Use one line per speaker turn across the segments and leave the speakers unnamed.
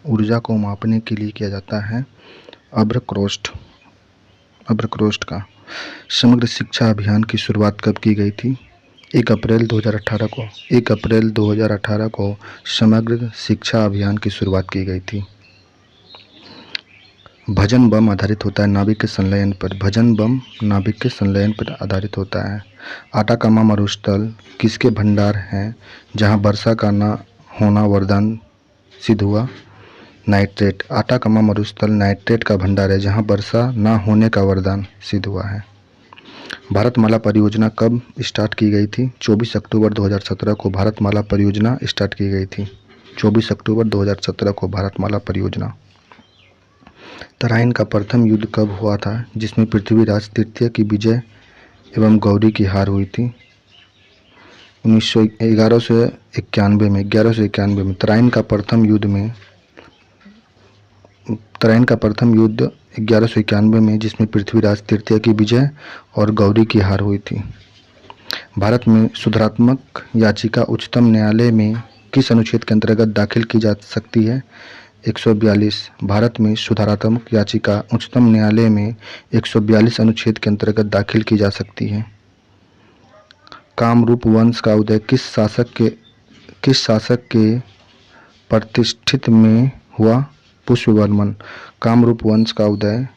ऊर्जा को मापने के लिए किया जाता है अब्रक्रोस्ट का। समग्र शिक्षा अभियान की शुरुआत कब की गई थी? 1 अप्रैल 2018 को समग्र शिक्षा अभियान की शुरुआत की गई थी। भजन बम आधारित होता है नाभिक के संलयन पर। भजन बम नाभिक के संलयन पर आधारित होता है। आटाकामा मरुस्थल किसके भंडार हैं जहां वर्षा का न होना वरदान सिद्ध हुआ? नाइट्रेट। आटाकामा मरुस्थल नाइट्रेट का भंडार है जहां वर्षा न होने का वरदान सिद्ध हुआ है। भारतमाला परियोजना कब स्टार्ट की गई थी? 24 अक्टूबर 2017 को भारतमाला परियोजना स्टार्ट की गई थी। 24 अक्टूबर 2017 को भारतमाला परियोजना। तराइन का प्रथम युद्ध कब हुआ था जिसमें पृथ्वीराज तृतीय की विजय एवं गौरी की हार हुई थी? 1191 में। तराइन का प्रथम युद्ध 1191 में जिसमें पृथ्वीराज तृतीय की विजय और गौरी की हार हुई थी। भारत में सुधारात्मक याचिका उच्चतम न्यायालय में किस अनुच्छेद के अंतर्गत दाखिल की जा सकती है? 142। भारत में सुधारात्मक याचिका उच्चतम न्यायालय में 142 अनुच्छेद के अंतर्गत दाखिल की जा सकती है। कामरूप वंश का उदय किस शासक के प्रतिष्ठित में हुआ? पुष्यवर्मन। कामरूप वंश का उदय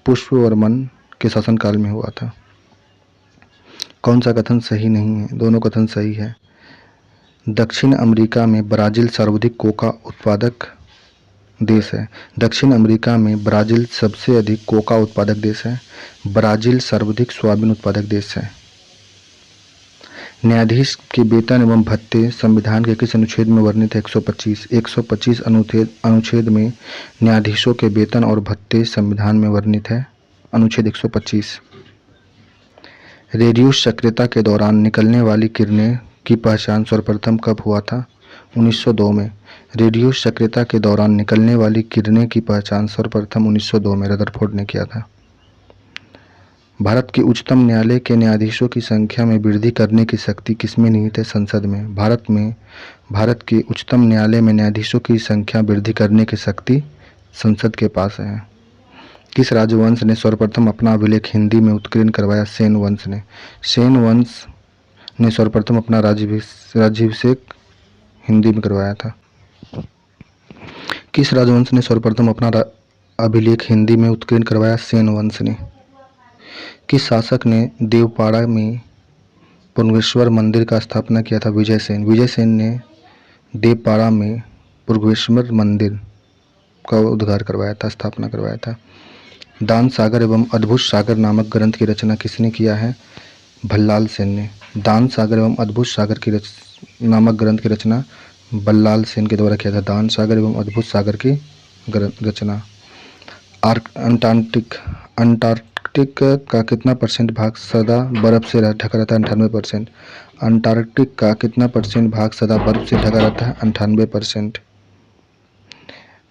पुष्यवर्मन के शासनकाल में हुआ था। कौन सा कथन सही नहीं है? दोनों कथन सही है। दक्षिण अमेरिका में ब्राजील सर्वाधिक कोका उत्पादक देश है। दक्षिण अमेरिका में ब्राजील सबसे अधिक कोका उत्पादक देश है। ब्राजील सर्वाधिक सोयाबीन उत्पादक देश है। न्यायाधीश के वेतन एवं भत्ते संविधान के किस अनुच्छेद में वर्णित है? 125। 125 अनुच्छेद में न्यायाधीशों के वेतन और भत्ते संविधान में वर्णित है। अनुच्छेद 125। रेडियो सक्रियता के दौरान निकलने वाली किरणें की पहचान सर्वप्रथम कब हुआ था? 1902 में। रेडियो सक्रियता के दौरान निकलने वाली किरणें की पहचान सर्वप्रथम 1902 में रदरफोर्ड ने किया था। भारत के उच्चतम न्यायालय के न्यायाधीशों की संख्या में वृद्धि करने की शक्ति किसमें निहित है? संसद में। भारत के उच्चतम न्यायालय में न्यायाधीशों की संख्या वृद्धि करने की शक्ति संसद के पास है। किस राजवंश ने सर्वप्रथम अपना अभिलेख हिंदी में उत्कीर्ण करवाया? सेन वंश ने। सेन वंश ने सर्वप्रथम अपना राज्याभिषेक हिंदी में करवाया था। किस राजवंश ने सर्वप्रथम अपना अभिलेख हिंदी में उत्कीर्ण करवाया? सेन वंश ने। किस शासक ने देवपाड़ा में पुर्गेश्वर मंदिर का स्थापना किया था? विजयसेन। विजयसेन ने देवपाड़ा में पुर्गेश्वर मंदिर का उद्घाटन करवाया था, स्थापना करवाया था। दान सागर एवं अद्भुत सागर नामक ग्रंथ की रचना किसने किया है? भल्लाल सेन ने। दान सागर एवं अद्भुत सागर की नामक ग्रंथ की रचना भल्लाल सेन के द्वारा किया था। दान सागर एवं अद्भुत सागर की रचना। अंटार्कटिक का कितना परसेंट भाग सदा बर्फ से ढका रहता है? 98%। अंटार्कटिक का कितना परसेंट भाग सदा बर्फ से ढका रहता है? 98%।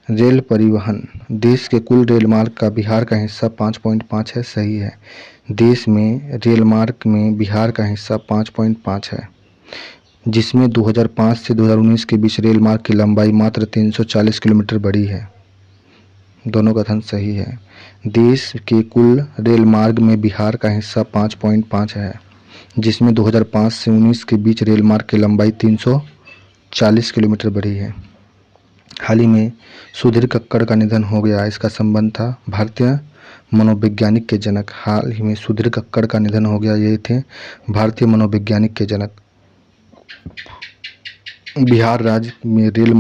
रेल परिवहन। देश के कुल रेल मार्ग का बिहार का हिस्सा 5.5 है। सही है। देश में रेल मार्ग में बिहार का हिस्सा 5.5 है, जिसमें 2005 से 2019 के बीच रेल मार्ग की लंबाई मात्र 340 किलोमीटर बढ़ी है। दोनों कथन सही है। देश के कुल रेल मार्ग में बिहार का हिस्सा 5.5 है, जिसमें 2005 से 19 के बीच रेल मार्ग की लंबाई 340 किलोमीटर बढ़ी है। हाल ही में सुधीर कक्कड़ का निधन हो गया, इसका संबंध था भारतीय मनोवैज्ञानिक के जनक। हाल ही में सुधीर कक्कड़ का निधन हो गया, ये थे भारतीय मनोवैज्ञानिक के जनक। बिहार राज्य में रेल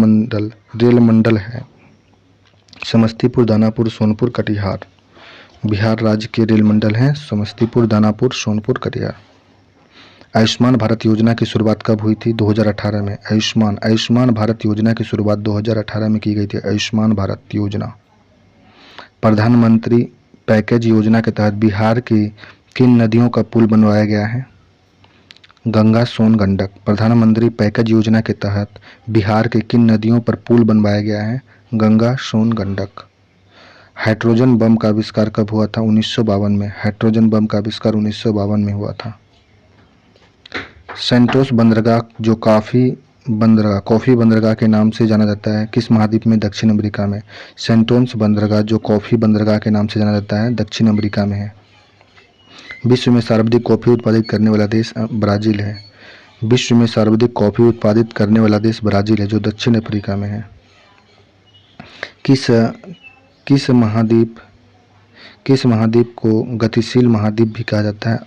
मंडल है समस्तीपुर, दानापुर, सोनपुर, कटिहार। बिहार राज्य के रेल मंडल हैं समस्तीपुर, दानापुर, सोनपुर, कटिहार। आयुष्मान भारत योजना की शुरुआत कब हुई थी? 2018 में। आयुष्मान भारत योजना की शुरुआत 2018 में की गई थी। आयुष्मान भारत योजना। प्रधानमंत्री पैकेज योजना के तहत बिहार की किन नदियों का पुल बनवाया गया है? गंगा, सोन, गंडक। प्रधानमंत्री पैकेज योजना के तहत बिहार के किन नदियों पर पुल बनवाया गया है? गंगा, सोन, गंडक। हाइड्रोजन बम का आविष्कार कब हुआ था? 1952 में। हाइड्रोजन बम का आविष्कार 1952 में हुआ था। सेंटोस बंदरगाह जो काफ़ी बंदरगाह कॉफ़ी बंदरगाह के नाम से जाना जाता है किस महाद्वीप में? दक्षिण अमेरिका में। सेंटोन्स बंदरगाह जो कॉफ़ी बंदरगाह के नाम से जाना जाता है दक्षिण अमेरिका में है। विश्व में सर्वाधिक कॉफ़ी उत्पादित करने वाला देश ब्राज़ील है। विश्व में सर्वाधिक कॉफ़ी उत्पादित करने वाला देश ब्राज़ील है जो दक्षिण अफ्रीका में है। किस किस महाद्वीप किस महाद्वीप को गतिशील महाद्वीप भी कहा जाता है?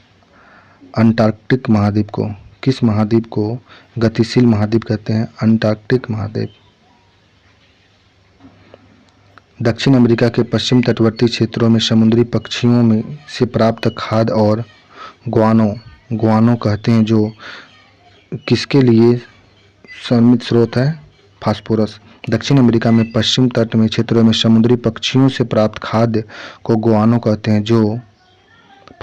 अंटार्कटिक महाद्वीप को। किस महाद्वीप को गतिशील महाद्वीप कहते हैं? अंटार्कटिक महाद्वीप। दक्षिण अमेरिका के पश्चिम तटवर्ती क्षेत्रों में समुद्री पक्षियों में से प्राप्त खाद्य और ग्वानो कहते हैं जो किसके लिए समृद्ध स्रोत है? फास्फोरस। दक्षिण अमेरिका में पश्चिम तट में क्षेत्रों में समुद्री पक्षियों से प्राप्त खाद्य को ग्वानो कहते हैं जो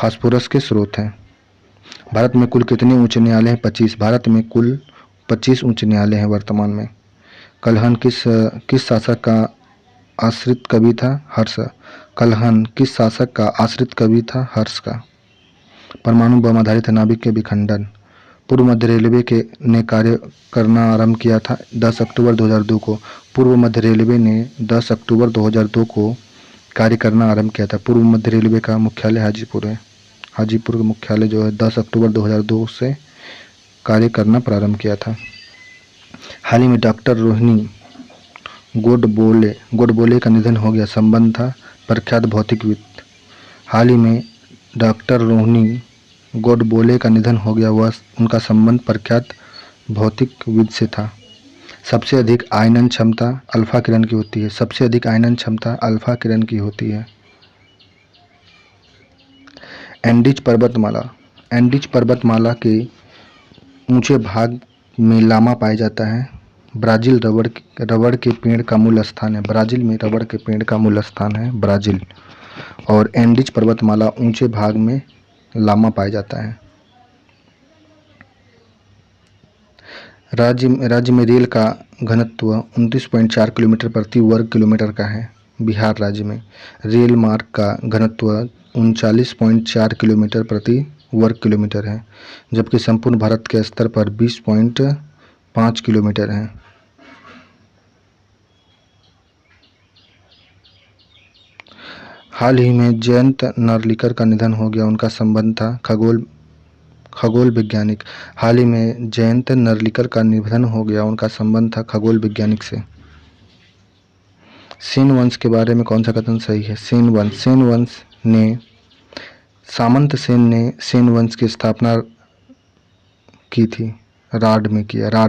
फास्फोरस के स्रोत हैं। भारत में कुल कितने उच्च न्यायालय हैं? 25। भारत में कुल 25 उच्च न्यायालय हैं वर्तमान में। कल्हन किस शासक का आश्रित कवि था? हर्ष। कल्हन किस शासक का आश्रित कवि था? हर्ष का। परमाणु बम आधारित नाभिक के विखंडन। पूर्व मध्य रेलवे ने कार्य करना आरंभ किया था 10 अक्टूबर 2002 को। पूर्व मध्य रेलवे ने 10 अक्टूबर 2002 को कार्य करना आरंभ किया था। पूर्व मध्य रेलवे का मुख्यालय हाजीपुर है। हाजीपुर का मुख्यालय जो है 10 अक्टूबर 2002 से कार्य करना प्रारंभ किया था। हाल ही में डॉक्टर रोहिणी गोडबोले का निधन हो गया। संबंध था प्रख्यात भौतिकविद। हाल ही में डॉक्टर रोहिणी गोडबोले का निधन हो गया। वह उनका संबंध प्रख्यात भौतिकविद से था। सबसे अधिक आयनन क्षमता अल्फा किरण की होती है। सबसे अधिक आयनन क्षमता अल्फा किरण की होती है। एंडीज पर्वतमाला के ऊंचे भाग में लामा पाया जाता है। ब्राज़ील रबड़ के पेड़ का मूल स्थान है। ब्राज़ील में रबड़ के पेड़ का मूल स्थान है ब्राज़ील। और एंडीज पर्वतमाला ऊंचे भाग में लामा पाया जाता है। राज्य में रेल का घनत्व 29.4 किलोमीटर प्रति वर्ग किलोमीटर का है। बिहार राज्य में रेल मार्ग का घनत्व 39.4 किलोमीटर प्रति वर्ग किलोमीटर है, जबकि संपूर्ण भारत के स्तर पर 20.5 किलोमीटर है। हाल ही में जयंत नार्लिकर का निधन हो गया। उनका संबंध था खगोल वैज्ञानिक। हाल ही में जयंत नार्लिकर का निधन हो गया। उनका संबंध था खगोल वैज्ञानिक से। सेन वंश के बारे में कौन सा कथन सही है? सामंत सेन ने सेन वंश की स्थापना की थी राड में किया।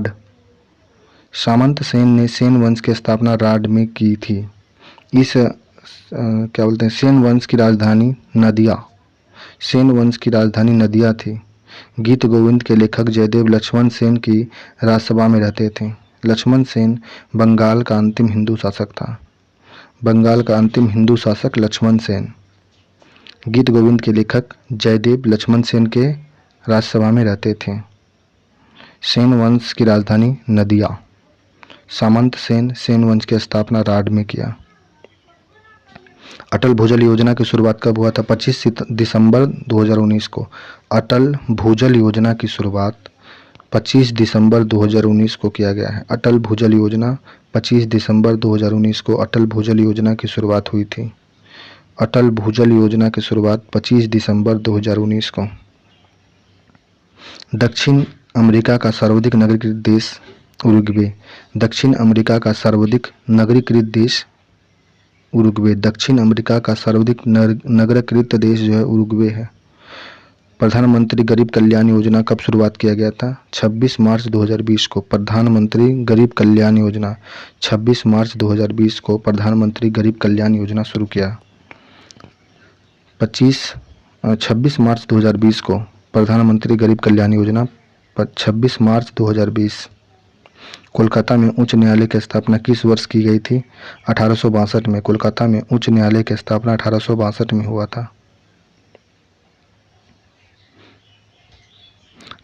सामंत सेन ने सेन वंश की स्थापना राड में की थी। इस सेन वंश की राजधानी नदिया थी। गीत गोविंद के लेखक जयदेव लक्ष्मण सेन की राजसभा में रहते थे। लक्ष्मण सेन बंगाल का अंतिम हिंदू शासक था। बंगाल का अंतिम हिंदू शासक लक्ष्मण सेन। गीत गोविंद के लेखक जयदेव लक्ष्मण सेन के राजसभा में रहते थे। सेन वंश की राजधानी नदिया। सामंत सेन वंश की स्थापना राड में किया। अटल भूजल योजना की शुरुआत कब हुआ था? 25 दिसंबर 2019 को। अटल भूजल योजना की शुरुआत 25 दिसंबर 2019 को किया गया है। अटल भूजल योजना 25 दिसंबर 2019 को अटल भूजल योजना की शुरुआत हुई थी। अटल भूजल योजना की शुरुआत 25 दिसंबर 2019 को। दक्षिण अमेरिका का सर्वाधिक नगरीकृत देश उरुग्वे। दक्षिण अमेरिका का सर्वाधिक नगरीकृत देश उरुग्वे। दक्षिण अमेरिका का सर्वाधिक नगरीकृत देश जो है उरुग्वे है। प्रधानमंत्री गरीब कल्याण योजना कब शुरुआत किया गया था? 26 मार्च 2020 को। प्रधानमंत्री गरीब कल्याण योजना 26 मार्च 2020 को प्रधानमंत्री गरीब कल्याण योजना शुरू किया। 26 मार्च 2020 को प्रधानमंत्री गरीब कल्याण योजना 26 मार्च 2020। कोलकाता में उच्च न्यायालय की स्थापना किस वर्ष की गई थी? 1862 में। कोलकाता में उच्च न्यायालय की स्थापना 1862 में हुआ था।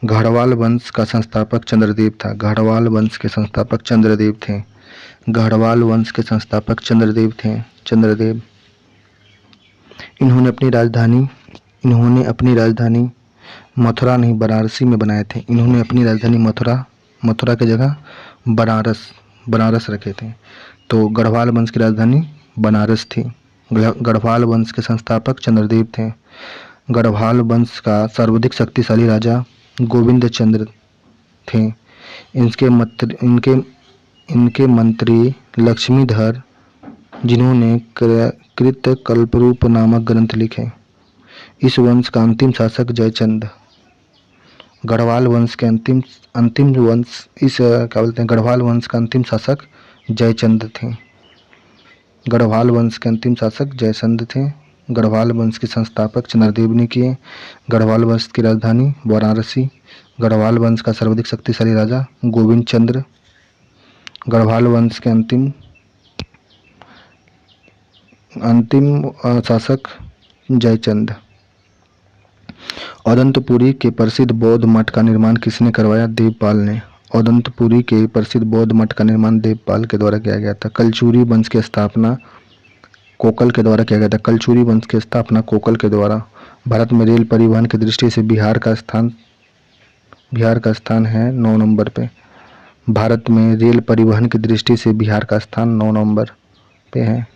गढ़वाल वंश का संस्थापक चंद्रदेव था। गढ़वाल वंश के संस्थापक चंद्रदेव थे। गढ़वाल वंश के संस्थापक चंद्रदेव थे। चंद्रदेव। इन्होंने अपनी राजधानी मथुरा नहीं वाराणसी में बनाए थे। इन्होंने अपनी राजधानी मथुरा मथुरा की जगह बनारस रखे थे। तो गढ़वाल वंश की राजधानी बनारस थी। गढ़वाल वंश के संस्थापक चंद्रदेव थे। गढ़वाल वंश का सर्वाधिक शक्तिशाली राजा गोविंद चंद्र थे। इनके मंत्री लक्ष्मीधर, जिन्होंने कृतकल्परूप नामक ग्रंथ लिखे। इस वंश का अंतिम शासक जयचंद। गढ़वाल वंश के अंतिम वंश इस क्या बोलते हैं, गढ़वाल वंश का अंतिम शासक जयचंद थे। गढ़वाल वंश के अंतिम शासक जयचंद थे। गढ़वाल वंश के संस्थापक चंद्रदेव ने किए। गढ़वाल वंश की राजधानी वाराणसी। गढ़वाल वंश का सर्वाधिक शक्तिशाली राजा गोविंद चंद्र। गढ़वाल वंश के अंतिम शासक जयचंद। औदंतपुरी के प्रसिद्ध बौद्ध मठ का निर्माण किसने करवाया? देवपाल ने। औदंतपुरी के प्रसिद्ध बौद्ध मठ का निर्माण देवपाल के द्वारा किया गया था। कलचुरी वंश की स्थापना कोकल के द्वारा किया गया था। कलचुरी वंश की स्थापना कोकल के द्वारा। भारत में रेल परिवहन की दृष्टि से बिहार का स्थान है 9 नंबर पे। भारत में रेल परिवहन की दृष्टि से बिहार का स्थान 9 नंबर पे है।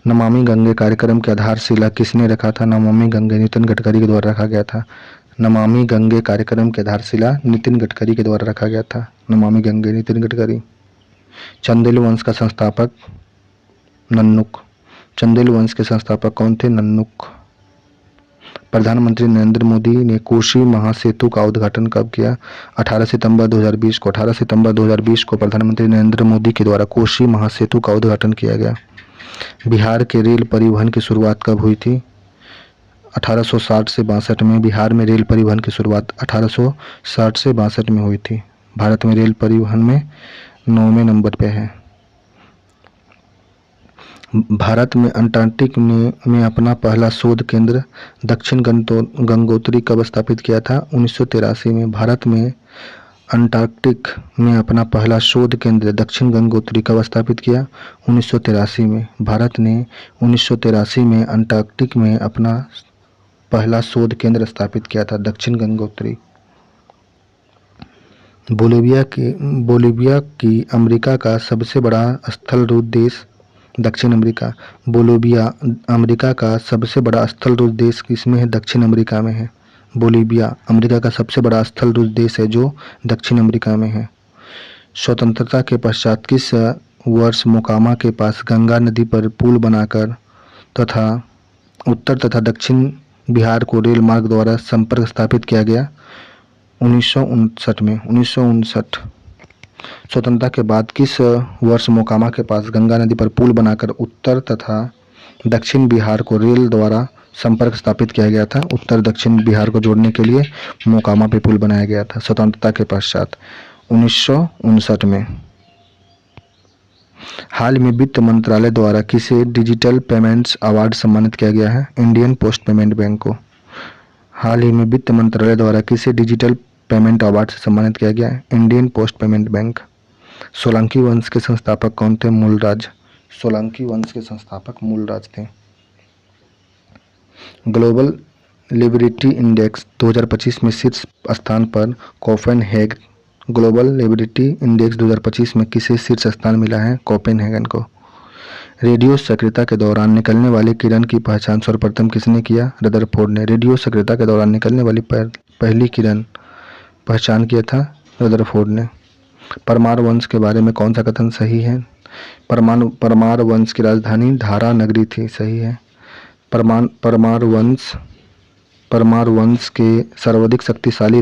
नमामि गंगे कार्यक्रम की आधारशिला किसने रखा था? नमामि गंगे नितिन गडकरी के द्वारा रखा गया था। नमामि गंगे कार्यक्रम की आधारशिला नितिन गडकरी के द्वारा रखा गया था। नमामि गंगे नितिन गडकरी। चंदेल वंश का संस्थापक नन्नुक। चंदेल वंश के संस्थापक कौन थे? नन्नुक। प्रधानमंत्री नरेंद्र मोदी ने कोसी महासेतु का उद्घाटन कब किया? 18 सितंबर 2020 को। 18 सितंबर 2020 को प्रधानमंत्री नरेंद्र मोदी के द्वारा कोसी महासेतु का उद्घाटन किया गया। बिहार के रेल परिवहन की शुरुआत कब हुई थी? 1860 से 62 में। बिहार में रेल परिवहन की शुरुआत 1860 से 62 में हुई थी। भारत में रेल परिवहन में 9वें नंबर पे है। भारत में अंटार्कटिक में अपना पहला शोध केंद्र दक्षिण गंगोत्री कब स्थापित किया था? 1983 में। भारत में अंटार्कटिक में अपना पहला शोध केंद्र दक्षिण गंगोत्री कब स्थापित किया? 1983 में। भारत ने 1983 में अंटार्कटिक में अपना पहला शोध केंद्र स्थापित किया था दक्षिण गंगोत्री। बोलिविया की अमेरिका का सबसे बड़ा स्थलरूप देश दक्षिण अमेरिका। बोलिविया अमेरिका का सबसे बड़ा स्थलरूप देश किसमें है? दक्षिण अमेरिका में है। बोलिविया अमेरिका का सबसे बड़ा स्थलरूप देश है जो दक्षिण अमेरिका में है। स्वतंत्रता के पश्चात किस वर्ष मोकामा के पास गंगा नदी पर पुल बनाकर तथा उत्तर तथा दक्षिण बिहार को रेल मार्ग द्वारा संपर्क स्थापित किया गया? 1959 में। 1959। स्वतंत्रता के बाद किस वर्ष मोकामा के पास गंगा नदी पर पुल बनाकर उत्तर तथा दक्षिण बिहार को रेल द्वारा संपर्क स्थापित किया गया था? उत्तर दक्षिण बिहार को जोड़ने के लिए मोकामा पे पुल बनाया गया था स्वतंत्रता के पश्चात 1959 में। हाल में वित्त मंत्रालय द्वारा किसे डिजिटल पेमेंट्स अवार्ड सम्मानित किया गया है? इंडियन पोस्ट पेमेंट बैंक को। हाल ही में वित्त मंत्रालय द्वारा किसे डिजिटल पेमेंट अवार्ड से सम्मानित किया गया है? Indian post payment bank. Solanki वंश के संस्थापक कौन थे? मूलराज। सोलंकी वंश के संस्थापक मूलराज थे। ग्लोबल लिबर्टी इंडेक्स 2025 में शीर्ष स्थान पर कोपेनहेगन। ग्लोबल लिबर्टी इंडेक्स 2025 में किसे शीर्ष स्थान मिला है? कोपेनहेगन को। रेडियो सक्रियता के दौरान निकलने वाली किरण की पहचान सर्वप्रथम किसने किया? रदरफोर्ड ने। रेडियो सक्रियता के दौरान निकलने वाली पहली किरण पहचान किया था रदरफोर्ड ने। परमार वंश के बारे में कौन सा कथन सही है? परमार वंश की राजधानी धारा नगरी थी। सही है। परमार वंश के सर्वाधिक शक्तिशाली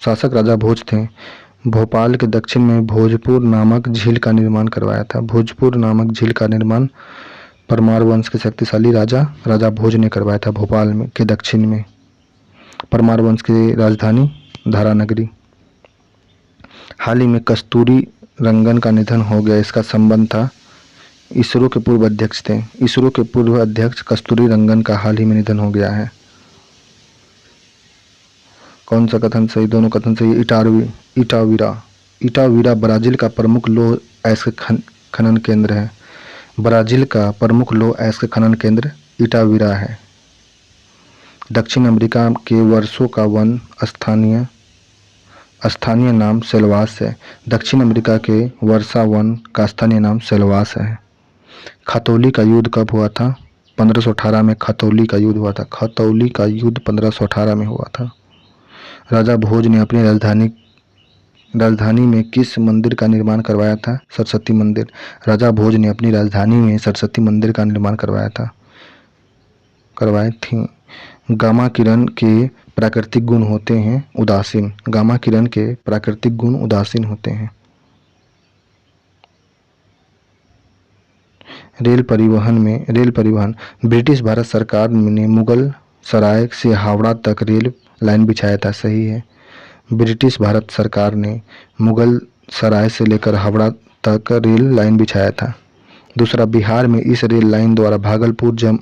शासक राजा भोज थे। भोपाल के दक्षिण में भोजपुर नामक झील का निर्माण करवाया था। भोजपुर नामक झील का निर्माण परमार वंश के शक्तिशाली राजा भोज ने करवाया था। भोपाल में के दक्षिण में परमार वंश की राजधानी धारानगरी। हाल ही में कस्तूरी रंगन का निधन हो गया। इसका संबंध था इसरो के पूर्व अध्यक्ष थे। इसरो के पूर्व अध्यक्ष कस्तूरी रंगन का हाल ही में निधन हो गया है। कौन सा कथन सही? दोनों कथन सही। इटावीरा ब्राजील का प्रमुख लौह अयस्क खनन केंद्र है। ब्राजील का प्रमुख लौह अयस्क खनन केंद्र इटावीरा है। दक्षिण अमेरिका के वर्षों का वन स्थानीय नाम सेल्वास है। दक्षिण अमेरिका के वर्षा वन का स्थानीय नाम सेल्वास है। खतौली का युद्ध कब हुआ था? 1518 में खतौली का युद्ध हुआ था। खतौली का युद्ध 1518 में हुआ था। राजा भोज ने अपनी राजधानी में किस मंदिर का निर्माण करवाया था? सरस्वती मंदिर। राजा भोज ने अपनी राजधानी में सरस्वती मंदिर का निर्माण करवाई थी। गामा किरण के प्राकृतिक गुण होते हैं उदासीन। गामा किरण के प्राकृतिक गुण उदासीन होते हैं। रेल परिवहन ब्रिटिश भारत सरकार ने मुगल सराय से हावड़ा तक रेल लाइन बिछाया था। सही है। ब्रिटिश भारत सरकार ने मुगल सराय से लेकर हावड़ा तक रेल लाइन बिछाया था। दूसरा, बिहार में इस रेल लाइन द्वारा भागलपुर,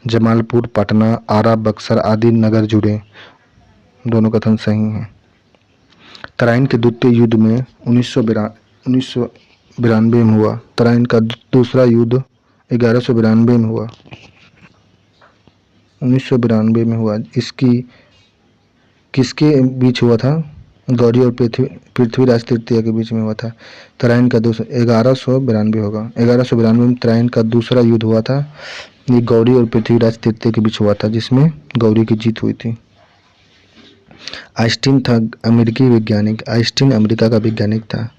जमालपुर, पटना, आरा, बक्सर आदि नगर जुड़े। दोनों कथन सही हैं। तराइन के द्वितीय युद्ध में 1992 में हुआ। तराइन का दूसरा युद्ध 1192 में हुआ। 1992 में हुआ। इसकी किसके बीच हुआ था? गौरी और पृथ्वीराज तृतीय के बीच में हुआ था। तराइन का दूसरा 1192 होगा। 1192 में तराइन का दूसरा युद्ध हुआ था। ये गौरी और पृथ्वीराज तृतीय के बीच हुआ था, जिसमें गौरी की जीत हुई थी। आइंस्टीन था अमेरिकी वैज्ञानिक। आइंस्टीन अमेरिका का वैज्ञानिक था।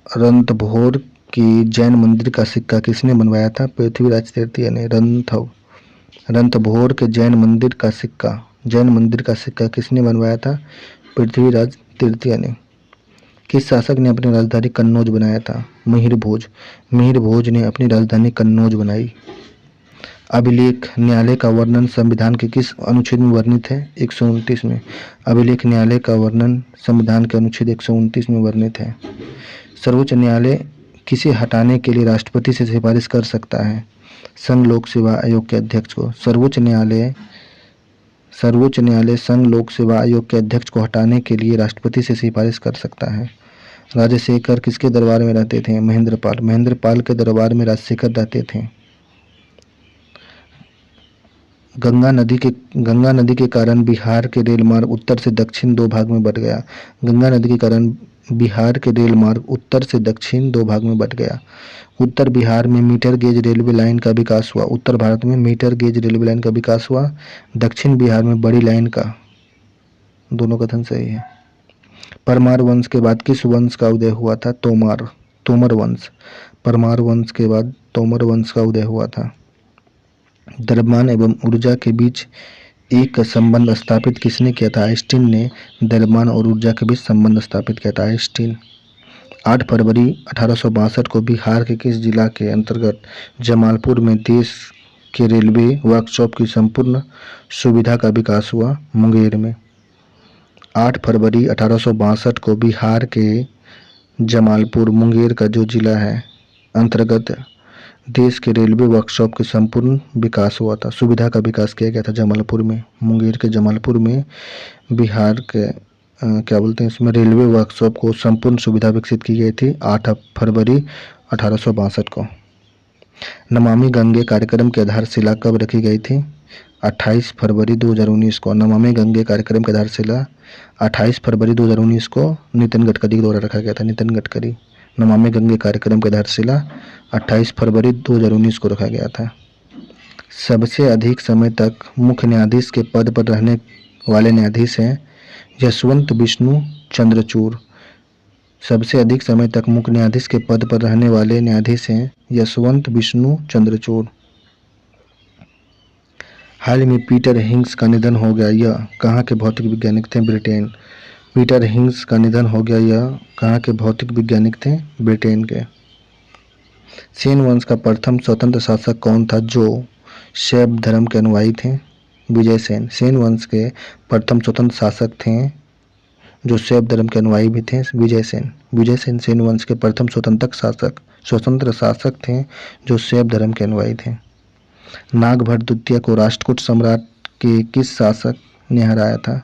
रणथंभौर की जैन मंदिर का सिक्का किसने बनवाया था? पृथ्वीराज तृतीय ने। रणथंभौर के जैन मंदिर का सिक्का किसने बनवाया था? पृथ्वीराज तृतीय ने। किस शासक ने अपनी राजधानी कन्नौज बनाया था? मिहिर भोज ने अपनी राजधानी कन्नौज बनाई। अभिलेख न्यायालय का वर्णन संविधान के किस अनुच्छेद में वर्णित है? 129 में। अभिलेख न्यायालय का वर्णन संविधान के अनुच्छेद 129 में वर्णित है। सर्वोच्च न्यायालय किसे हटाने के लिए राष्ट्रपति से सिफारिश कर सकता है? संघ लोक सेवा आयोग के अध्यक्ष को। सर्वोच्च न्यायालय संघ लोक सेवा आयोग के अध्यक्ष को हटाने के लिए राष्ट्रपति से सिफारिश कर सकता है। राजशेखर किसके दरबार में रहते थे? महेंद्रपाल के दरबार में राजशेखर रहते थे। गंगा नदी के कारण बिहार के रेल मार्ग उत्तर से दक्षिण दो भाग में बट गया। गंगा नदी के कारण बिहार के रेल मार्ग उत्तर से दक्षिण दो भाग में बट गया। उत्तर बिहार में मीटर गेज रेलवे लाइन का विकास हुआ। उत्तर भारत में मीटर गेज रेलवे लाइन का विकास हुआ। दक्षिण बिहार में बड़ी लाइन का। दोनों कथन सही है। परमार वंश के बाद किस वंश का उदय हुआ था? तोमर वंश। परमार वंश के बाद तोमर वंश का उदय हुआ था। द्रव्यमान एवं ऊर्जा के बीच एक संबंध स्थापित किसने किया था? आइंस्टीन ने द्रव्यमान और ऊर्जा के बीच संबंध स्थापित किया था। आइंस्टीन। 8 फरवरी 1862 को बिहार के किस जिला के अंतर्गत जमालपुर में देश के रेलवे वर्कशॉप की संपूर्ण सुविधा का विकास हुआ? मुंगेर में। 8 फरवरी 1862 को बिहार के जमालपुर, मुंगेर का जो जिला है, अंतर्गत देश के रेलवे वर्कशॉप के संपूर्ण विकास हुआ था। सुविधा का विकास किया गया था जमालपुर में। मुंगेर के जमालपुर में बिहार के इसमें रेलवे वर्कशॉप को संपूर्ण सुविधा विकसित की गई थी 8 फरवरी 1862 को। नमामि गंगे कार्यक्रम की आधारशिला कब रखी गई थी? 28 फरवरी 2019 को। नमामि गंगे कार्यक्रम की आधारशिला 28 फरवरी 2019 को नितिन गडकरी द्वारा रखा गया था। नितिन गडकरी। नमामि गंगे कार्यक्रम की आधारशिला 28 फरवरी 2019 को रखा गया था। सबसे अधिक समय तक मुख्य न्यायाधीश के पद पर रहने वाले न्यायाधीश हैं यशवंत विष्णु चंद्रचूड़। सबसे अधिक समय तक मुख्य न्यायाधीश के पद पर रहने वाले न्यायाधीश हैं यशवंत विष्णु चंद्रचूड़। हाल में पीटर हिग्स का निधन हो गया। यह कहाँ के भौतिक वैज्ञानिक थे? ब्रिटेन। पीटर हिग्स का निधन हो गया। यह कहाँ के भौतिक वैज्ञानिक थे? ब्रिटेन के। सेन वंश का प्रथम स्वतंत्र शासक कौन था जो शैव धर्म के अनुयायी थे? विजय सेन। सेन वंश के प्रथम स्वतंत्र शासक थे जो शैव धर्म के अनुयायी भी थे। विजय सेन सेन वंश के प्रथम स्वतंत्र शासक थे जो शैव धर्म के अनुयायी थे। नागभट्ट द्वितीय को राष्ट्रकूट सम्राट के किस शासक ने हराया था?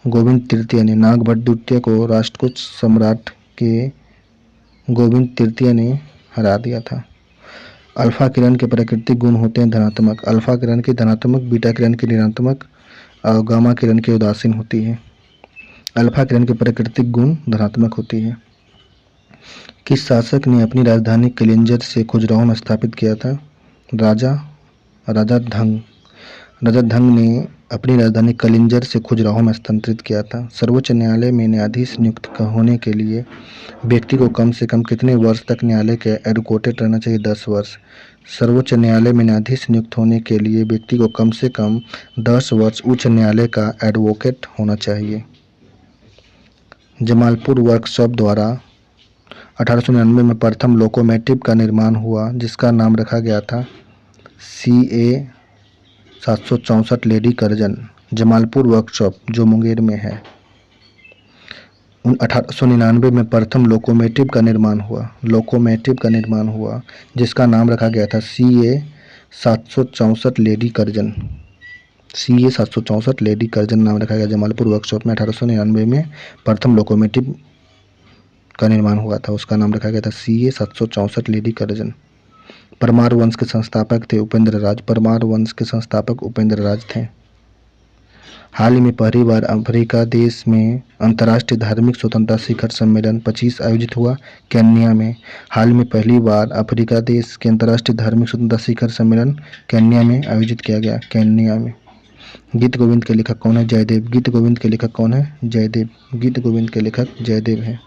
गोविंद तृतीय ने। नागभट्ट द्वितीय को राष्ट्रकूट सम्राट के गोविंद तृतीय ने हरा दिया था। अल्फा किरण के प्राकृतिक गुण होते हैं धनात्मक, अल्फा किरण की धनात्मक, बीटा किरण की ऋणात्मक और गामा किरण की उदासीन होती है। अल्फा किरण की प्राकृतिक गुण धनात्मक होती है। किस शासक ने अपनी राजधानी किलिंजर से खजुराहो में स्थापित किया था? राजा धंग। राजा धंग ने अपनी राजधानी कलिंजर से खजुराहो में स्थानांतरित किया था। सर्वोच्च न्यायालय में न्यायाधीश नियुक्त होने के लिए व्यक्ति को कम से कम कितने वर्ष तक न्यायालय के एडवोकेट रहना चाहिए? 10 वर्ष। सर्वोच्च न्यायालय में न्यायाधीश नियुक्त होने के लिए व्यक्ति को कम से कम 10 वर्ष उच्च न्यायालय का एडवोकेट होना चाहिए। जमालपुर वर्कशॉप द्वारा 1899 में प्रथम लोकोमोटिव का निर्माण हुआ जिसका नाम रखा गया था CA 764 lady Curzon. Jamalpur workshop जो मुंगेर में है। 1899 में प्रथम लोकोमोटिव का निर्माण हुआ जिसका नाम रखा गया था CA 764 lady Curzon. CA 764 lady Curzon नाम रखा गया जमालपुर वर्कशॉप में। 1899 में प्रथम लोकोमोटिव का निर्माण हुआ था, उसका नाम रखा गया था CA 764 लेडी कर्जन। परमार वंश के संस्थापक थे उपेंद्र राज। परमार वंश के संस्थापक उपेंद्र राज थे। हाल ही में पहली बार अफ्रीका देश में अंतर्राष्ट्रीय धार्मिक स्वतंत्रता शिखर सम्मेलन 25 आयोजित हुआ केन्या में। हाल में पहली बार अफ्रीका देश के अंतर्राष्ट्रीय धार्मिक स्वतंत्रता शिखर सम्मेलन केन्या में आयोजित किया गया। केन्या में। गीत गोविंद के लेखक कौन है? जयदेव। गीत गोविंद के लेखक कौन है? जयदेव। गीत गोविंद के लेखक जयदेव हैं।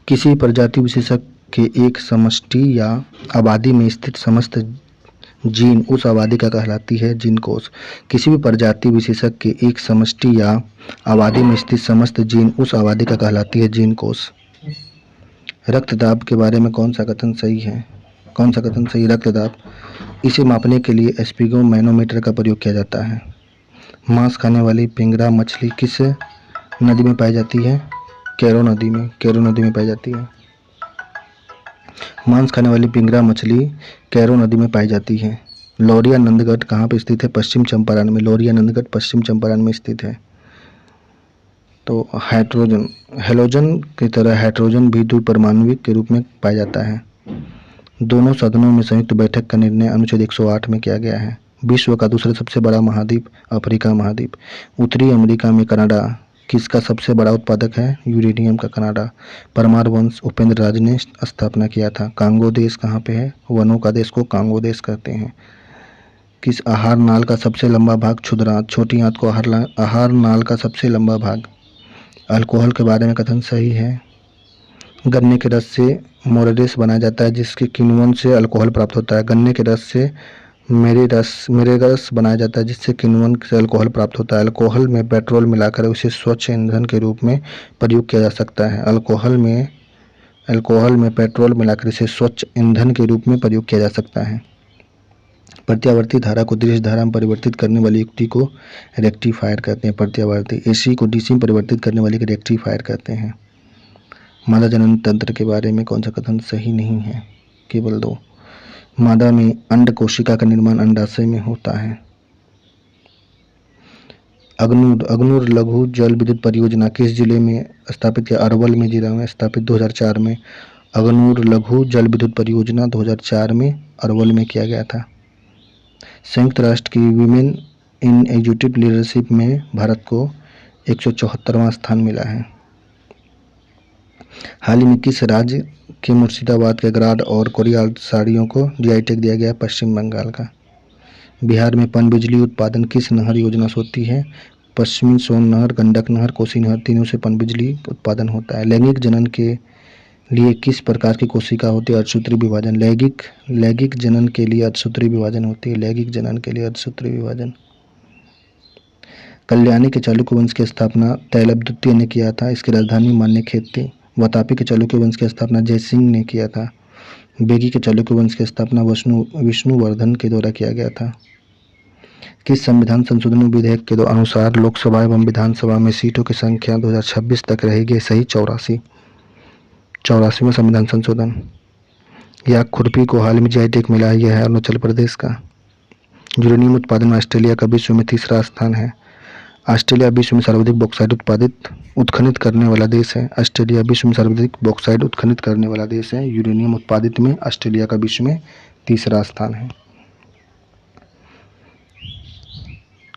किसी प्रजाति विशेषक के एक समष्टि या आबादी में स्थित समस्त जीन उस आबादी का कहलाती है जीन कोष। किसी भी प्रजाति विशेषक के एक समष्टि या आबादी में स्थित समस्त जीन उस आबादी का कहलाती है जीन कोष। रक्तदाब के बारे में कौन सा कथन सही है? रक्तदाब। इसे मापने के लिए एस्पिगो मैनोमीटर का प्रयोग किया जाता है। मांस खाने वाली पिंगरा मछली किस नदी में पाई जाती है? कैरो नदी में पाई जाती है। मांस खाने वाली पिंगरा मछली कैरो नदी में पाई जाती है। लौरिया नंदगढ़ कहाँ पर स्थित है? पश्चिम चंपारण में। लौरिया नंदगढ़ पश्चिम चंपारण में स्थित है। तो हेलोजन की तरह हाइड्रोजन भी द्विपरमाणुविक के रूप में पाया जाता है। दोनों सदनों में संयुक्त बैठक का निर्णय अनुच्छेद 108 में किया गया है। विश्व का दूसरा सबसे बड़ा महाद्वीप अफ्रीका महाद्वीप। उत्तरी अमेरिका में कनाडा किसका सबसे बड़ा उत्पादक है? यूरेनियम का कनाडा। परमार वंश उपेंद्र राज ने स्थापना किया था। कांगो देश कहाँ पे है? वनों का देश को कांगो देश कहते हैं। किस आहार नाल का सबसे लंबा भाग? क्षुद्रांत। छोटी आंत को आहार नाल का सबसे लंबा भाग। अल्कोहल के बारे में कथन सही है। गन्ने के रस से मोरेस बनाया जाता है जिसके किण्वन से अल्कोहल प्राप्त होता है। गन्ने के रस से मेरे रस बनाया जाता है जिससे किण्वन से अल्कोहल प्राप्त होता है। अल्कोहल में पेट्रोल मिलाकर उसे स्वच्छ ईंधन के रूप में प्रयोग किया जा सकता है। अल्कोहल में पेट्रोल मिलाकर इसे स्वच्छ ईंधन के रूप में प्रयोग किया जा सकता है। प्रत्यावर्ती धारा को दृश्य धारा में परिवर्तित करने वाली युक्ति को रेक्टिफायर कहते हैं। प्रत्यावर्ती AC को DC में परिवर्तित करने वाली को रेक्टिफायर कहते हैं। मादा जनन तंत्र के बारे में कौन सा कथन सही नहीं है? केवल 2। मादा में अंड कोशिका का निर्माण अंडाशय में होता है। अग्नूर लघु जल विद्युत परियोजना किस जिले में स्थापित किया? अरवल में जिला में स्थापित 2004 में। अग्नूर लघु जल विद्युत परियोजना 2004 में अरवल में किया गया था। संयुक्त राष्ट्र की वीमेन इन एग्जीक्यूटिव लीडरशिप में भारत को 174वां स्थान मिला है। हाल ही में किस राज्य के मुर्शिदाबाद के ग्राड और कोरियाल साड़ियों को GI टैग दिया गया? पश्चिम बंगाल का। बिहार में पनबिजली उत्पादन किस नहर योजना से होती है? पश्चिमी सोन नहर, गंडक नहर, कोसी नहर, तीनों से पनबिजली उत्पादन होता है। लैंगिक जनन के लिए किस प्रकार की कोशिका होती है? अर्धसूत्री विभाजन। लैंगिक जनन के लिए अर्धसूत्री विभाजन होती है। लैंगिक जनन के लिए अर्धसूत्री विभाजन। कल्याणी के चालुक्य वंश की स्थापना तैलब द्वितीय ने किया था। इसकी राजधानी मान्यखेत थी। वातापी के चालुक्य वंश की स्थापना जयसिंह ने किया था। बेगी के चालुक्य वंश की स्थापना विष्णुवर्धन के द्वारा किया गया था। किस संविधान संशोधन विधेयक के अनुसार लोकसभा एवं विधानसभा में सीटों की संख्या 2026 तक रहेगी? सही 84वां संविधान संशोधन। या खुरपी को हाल में GI टैग मिला है, यह है अरुणाचल प्रदेश का। यूरेनियम उत्पादन में ऑस्ट्रेलिया का विश्व में तीसरा स्थान है। ऑस्ट्रेलिया विश्व में सर्वाधिक बॉक्साइट उत्खनन करने वाला देश है। ऑस्ट्रेलिया विश्व में सर्वाधिक बॉक्साइट उत्खनन करने वाला देश है। यूरेनियम उत्पादित में ऑस्ट्रेलिया का विश्व में तीसरा स्थान है।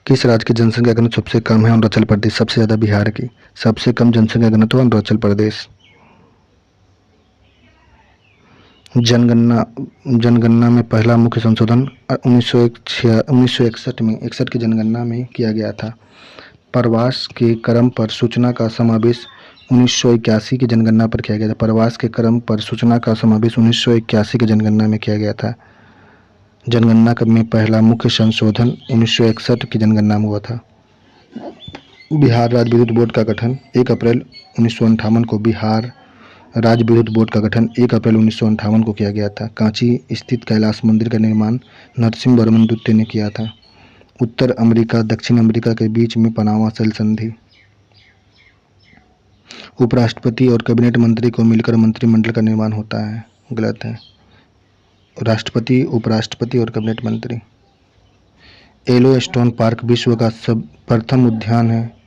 किस राज्य की जनसंख्या घनत्व सबसे कम है? अरुणाचल प्रदेश। सबसे ज़्यादा बिहार की। सबसे कम जनसंख्या घनत्व अरुणाचल प्रदेश। जनगणना में पहला मुख्य संशोधन 1961 की जनगणना में किया गया था। प्रवास के क्रम पर सूचना का समावेश 1981 की जनगणना पर किया गया था। प्रवास के क्रम पर सूचना का समावेश 1981 की जनगणना में किया गया था। जनगणना में पहला मुख्य संशोधन 1961 की जनगणना में हुआ था। बिहार राज्य विद्युत बोर्ड का गठन 1 अप्रैल 1958 को बिहार राज्य विद्युत बोर्ड का गठन 1 अप्रैल 1958 को किया गया था। कांची स्थित कैलाश मंदिर का निर्माण नरसिंहवर्मन द्वितीय ने किया था। उत्तर अमेरिका दक्षिण अमेरिका के बीच में पनामा जल संधि। उपराष्ट्रपति और कैबिनेट मंत्री को मिलकर मंत्रिमंडल का निर्माण होता है। गलत है। राष्ट्रपति, उपराष्ट्रपति और कैबिनेट मंत्री। येलोस्टोन पार्क विश्व का प्रथम उद्यान है।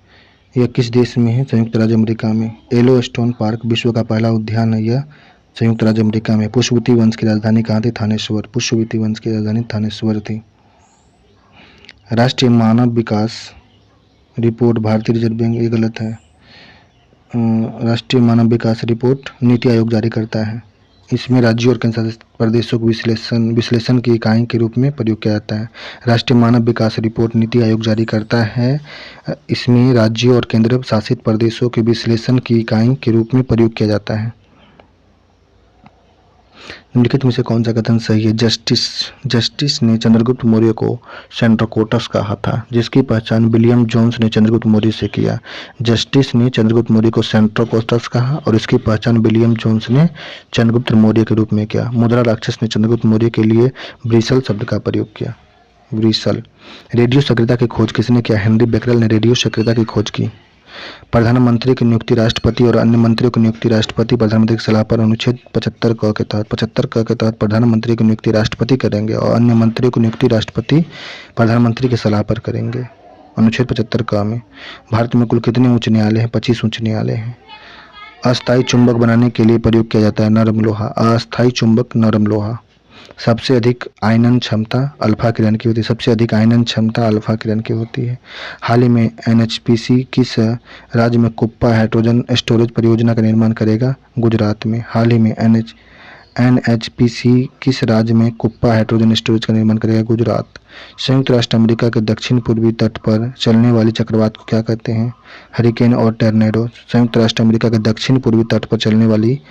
यह किस देश में है? संयुक्त राज्य अमेरिका में। येलोस्टोन पार्क विश्व का पहला उद्यान है। यह संयुक्त राज्य अमेरिका में। पुष्पवती वंश की राजधानी कहाँ थी? थानेश्वर। पुष्पवती वंश की राजधानी थानेश्वर थी। राष्ट्रीय मानव विकास रिपोर्ट भारतीय रिजर्व बैंक, ये गलत है। राष्ट्रीय मानव विकास रिपोर्ट नीति आयोग जारी करता है। इसमें राज्यों और केंद्र शासित प्रदेशों को विश्लेषण की इकाई के रूप में प्रयोग किया जाता है। राष्ट्रीय मानव विकास रिपोर्ट नीति आयोग जारी करता है। इसमें राज्यों और केंद्र शासित प्रदेशों के विश्लेषण की इकाई के रूप में प्रयोग किया जाता है। निम्नलिखित में से कौन सा कथन सही है? जस्टिस ने चंद्रगुप्त मौर्य को सेंट्रोकोटस कहा था, जिसकी पहचान विलियम जोन्स ने चंद्रगुप्त मौर्य से किया। जस्टिस ने चंद्रगुप्त मौर्य को सेंट्रोकोटस कहा और इसकी पहचान विलियम जोन्स ने चंद्रगुप्त मौर्य के रूप में किया। मुद्रा राक्षस ने चंद्रगुप्त मौर्य के लिए ब्रिसल शब्द का प्रयोग किया। ब्रिसल। रेडियो सक्रियता की खोज किसने किया? हेनरी बेकरेल ने रेडियो सक्रियता की खोज की। प्रधानमंत्री की नियुक्ति राष्ट्रपति और अन्य मंत्रियों की नियुक्ति राष्ट्रपति प्रधानमंत्री की सलाह पर अनुच्छेद 75 क के तहत प्रधानमंत्री की नियुक्ति राष्ट्रपति करेंगे और अन्य मंत्रियों की नियुक्ति राष्ट्रपति प्रधानमंत्री की सलाह पर करेंगे। अनुच्छेद 75 क में। भारत में कुल कितने उच्च न्यायालय हैं? 25 उच्च न्यायालय हैं। अस्थायी चुंबक बनाने के लिए प्रयोग किया जाता है नरम लोहा। अस्थायी चुंबक नरम लोहा। सबसे अधिक आयनन क्षमता अल्फा किरण की होती है। सबसे अधिक आयनन क्षमता अल्फा किरण की होती है। हाल ही में एनएचपीसी किस राज्य में कुप्पा हाइड्रोजन स्टोरेज परियोजना का निर्माण करेगा? गुजरात में। हाल ही में एनएचपीसी किस राज्य में कुप्पा हाइड्रोजन स्टोरेज का निर्माण करेगा? गुजरात। संयुक्त राष्ट्र अमेरिका के दक्षिण पूर्वी तट पर चलने वाली चक्रवात को क्या कहते हैं? हरिकेन और टर्नेडो। संयुक्त राष्ट्र अमेरिका के दक्षिण पूर्वी तट पर चलने वाली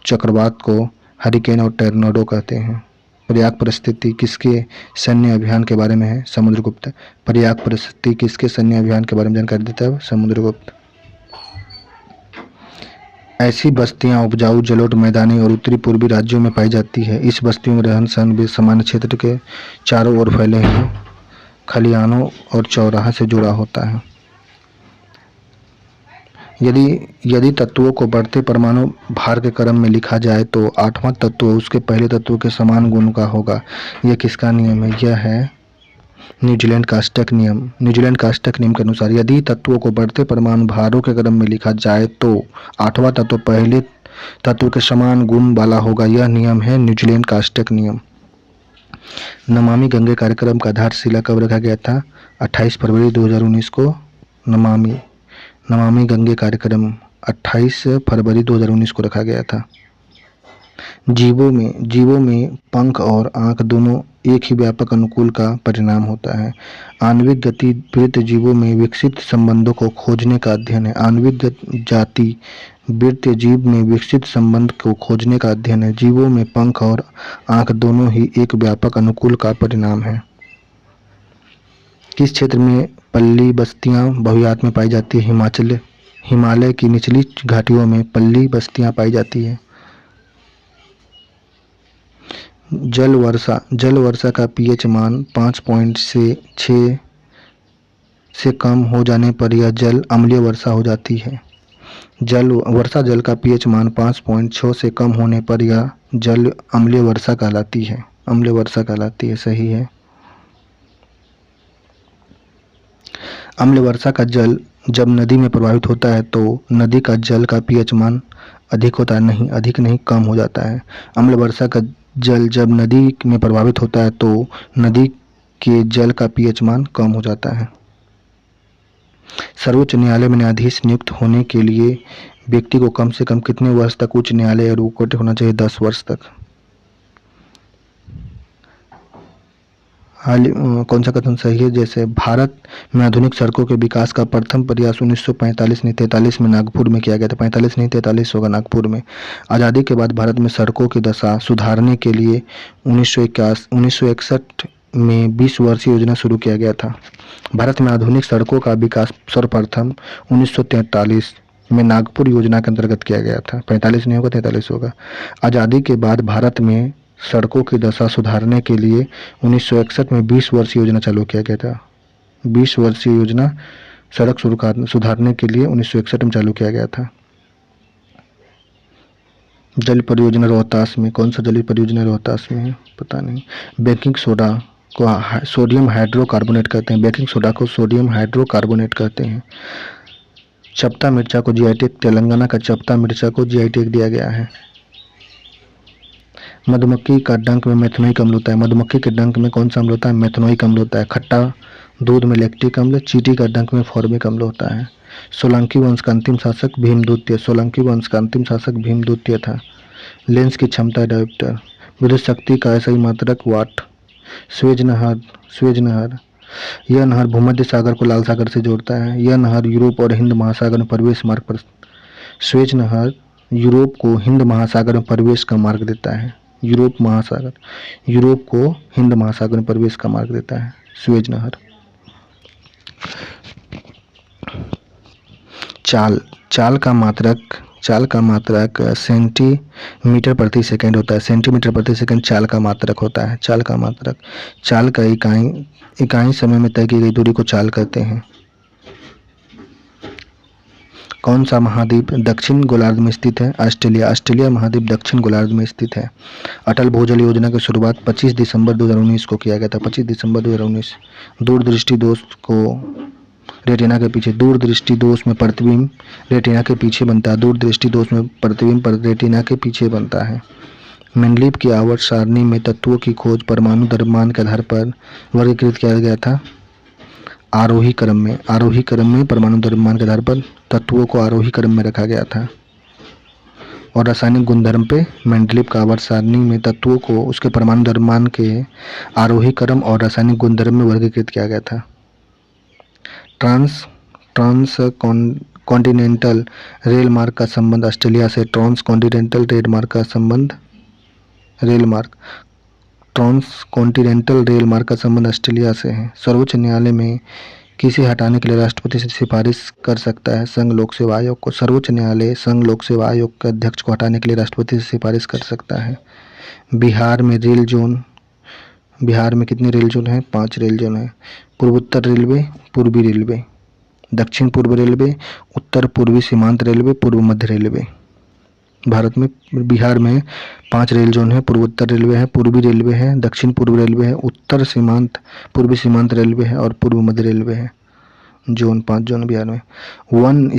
चक्रवात को हरिकेन और टर्नेडो कहते हैं। पर्याग परिस्थिति किसके सैन्य अभियान के बारे में है? समुद्रगुप्त। पर्याग परिस्थिति किसके सैन्य अभियान के बारे में जानकारी देता है? समुद्रगुप्त। ऐसी बस्तियां उपजाऊ जलोढ़ मैदानी और उत्तरी पूर्वी राज्यों में पाई जाती है। इस बस्तियों में रहन सहन भी सामान्य क्षेत्र के चारों ओर फैले हैं, खलिहानों और चौराहा से जुड़ा होता है। यदि तत्वों को बढ़ते परमाणु भार के क्रम में लिखा जाए तो आठवां तत्व उसके पहले तत्व के समान गुण का होगा। यह किसका नियम है? यह है न्यूजीलैंड कास्टक नियम। न्यूजीलैंड कास्टक नियम के अनुसार यदि तत्वों को बढ़ते परमाणु भारों के क्रम में लिखा जाए तो आठवां तत्व पहले तत्व के समान गुण वाला होगा। यह नियम है न्यूजीलैंड कास्टक नियम। नमामि गंगे कार्यक्रम का आधारशिला कब रखा गया था? 28 फरवरी 2019 को नमामि गंगे कार्यक्रम 28 फरवरी 2019 को रखा गया था। जीवों में पंख और आंख दोनों एक ही व्यापक अनुकूल का परिणाम होता है। आणविक गति वृत्त जीवों में विकसित संबंधों को खोजने का अध्ययन है। आणविक जाति वृत्त जीव में विकसित संबंध को खोजने का अध्ययन है। जीवों में पंख और आंख दोनों ही एक व्यापक अनुकूल का परिणाम है। किस क्षेत्र में पल्ली बस्तियां बहुयात में पाई जाती है? हिमालय की निचली घाटियों में पल्ली बस्तियां पाई जाती है। जल वर्षा का पीएच मान 5 से 6 से कम हो जाने पर यह जल अम्लीय वर्षा हो जाती है। वर्षा जल का पीएच मान 5.6 से कम होने पर यह जल अम्लीय वर्षा कहलाती है। सही है। अम्ल वर्षा का जल जब नदी में प्रवाहित होता है तो नदी का जल का पीएच मान अधिक होता है, नहीं अधिक नहीं कम हो जाता है। अम्ल वर्षा का जल जब नदी में प्रवाहित होता है तो नदी के जल का पीएच मान कम हो जाता है। सर्वोच्च न्यायालय में न्यायाधीश नियुक्त होने के लिए व्यक्ति को कम से कम कितने वर्ष तक उच्च न्यायालय एडवोकेट होना चाहिए? 10 वर्ष तक। कौन सा कथन सही है? जैसे भारत में आधुनिक सड़कों के विकास का प्रथम प्रयास 1945 नहीं 43 में नागपुर में किया गया था। 45 नहीं 43 होगा नागपुर में। आज़ादी के बाद भारत में सड़कों की दशा सुधारने के लिए 1961 में 20 वर्षीय योजना शुरू किया गया था। भारत में आधुनिक सड़कों का विकास सर्वप्रथम 1943 में नागपुर योजना के अंतर्गत किया गया था। 45 नहीं होगा 43 होगा। आज़ादी के बाद भारत में सड़कों की दशा सुधारने के लिए 1961 में 20 वर्षीय योजना चालू किया गया था। 20 वर्षीय योजना सड़क सुधारने के लिए 1961 में चालू किया गया था। जल परियोजना रोहतास में, कौन सा जल परियोजना रोहतास में है? पता नहीं। बेकिंग सोडा को सोडियम हाइड्रोकार्बोनेट कहते हैं। बेकिंग सोडा को सोडियम हाइड्रोकार्बोनेट कहते हैं। चपटा मिर्चा को जीआई टैग, तेलंगाना का चपटा मिर्चा को जीआई टैग दिया गया है। मधुमक्खी का डंक में मेथनोइक अम्ल होता है। मधुमक्खी के डंक में कौन सा अम्ल होता है? मेथनोइक अम्ल होता है। खट्टा दूध में लैक्टिक अम्ल। चींटी का डंक में फॉर्मिक अम्ल होता है। सोलंकी वंश का अंतिम शासक भीमद्वितीय। सोलंकी वंश का अंतिम शासक भीमद्वितीय था। लेंस की क्षमता डायोप्टर। विद्युत शक्ति का ऐसा ही मात्रक वाट। स्वेज नहर यह नहर भूमध्य सागर को लाल सागर से जोड़ता है। यह नहर यूरोप और हिंद महासागर में प्रवेश मार्ग पर स्वेज नहर यूरोप को हिंद महासागर में प्रवेश का मार्ग देता है। यूरोप को हिंद महासागर में प्रवेश का मार्ग देता है स्वेज नहर। चाल का मात्रक सेंटीमीटर प्रति सेकंड होता है। सेंटीमीटर प्रति सेकंड चाल का मात्रक होता है। चाल का इकाई समय में तय की गई दूरी को चाल कहते हैं। कौन सा महाद्वीप दक्षिण गोलार्ध में स्थित है? ऑस्ट्रेलिया महाद्वीप दक्षिण गोलार्ध में स्थित है। अटल भूजल योजना की शुरुआत 25 दिसंबर 2019 को किया गया था। 25 दिसंबर 2019। दूरदृष्टि दोष को रेटिना के पीछे, दूरदृष्टि दोष में प्रतिबिंब रेटिना के पीछे बनता है। दूरदृष्टि दोष में प्रतिबिंब रेटिना के पीछे बनता है। मेंडलीव की आवर्त सारणी में तत्वों की खोज परमाणु द्रव्यमान के आधार पर वर्गीकृत किया गया था। आरोही क्रम में परमाणु द्रव्यमान के आधार पर तत्वों को आरोही क्रम में रखा गया था। और रासायनिक गुणधर्म पे मेंडलीव का आवर्त सारणी में तत्वों को उसके परमाणु द्रव्यमान के आरोही क्रम और रासायनिक गुणधर्म में वर्गीकृत किया गया था। ट्रांस कॉन्टिनेंटल रेल मार्ग का संबंध ऑस्ट्रेलिया से। ट्रांस कॉन्टिनेंटल रेल मार्ग का संबंध ऑस्ट्रेलिया से है। सर्वोच्च न्यायालय में किसे हटाने के लिए राष्ट्रपति से सिफारिश कर सकता है? संघ लोक सेवा आयोग को। सर्वोच्च न्यायालय संघ लोक सेवा आयोग के अध्यक्ष को हटाने के लिए राष्ट्रपति से सिफारिश कर सकता है। बिहार में कितने रेल जोन हैं? 5 रेल जोन है। पूर्वोत्तर रेलवे, पूर्वी रेलवे, दक्षिण पूर्व रेलवे, उत्तर पूर्वी सीमांत रेलवे, पूर्व मध्य रेलवे। भारत में बिहार में 5 रेल जोन है। पूर्वोत्तर रेलवे है, पूर्वी रेलवे है, दक्षिण पूर्व रेलवे है, उत्तर सीमांत पूर्वी सीमांत रेलवे है और पूर्व मध्य रेलवे है। 5 जोन बिहार में। वन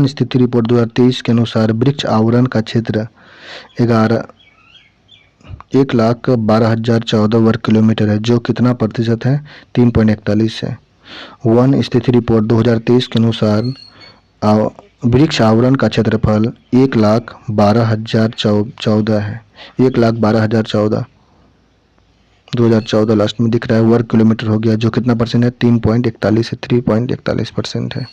स्थिति रिपोर्ट 2023 के अनुसार वृक्ष आवरण का क्षेत्र 1,12,014 वर्ग किलोमीटर है, जो कितना प्रतिशत है? 3.41 है। वन स्थिति रिपोर्ट 2023 के अनुसार वृक्ष आवरण का क्षेत्रफल 1,12,014 है। 1,12,014 2014 लास्ट में दिख रहा है वर्ग किलोमीटर हो गया, जो कितना परसेंट है? 3.41 है। 3.41% है।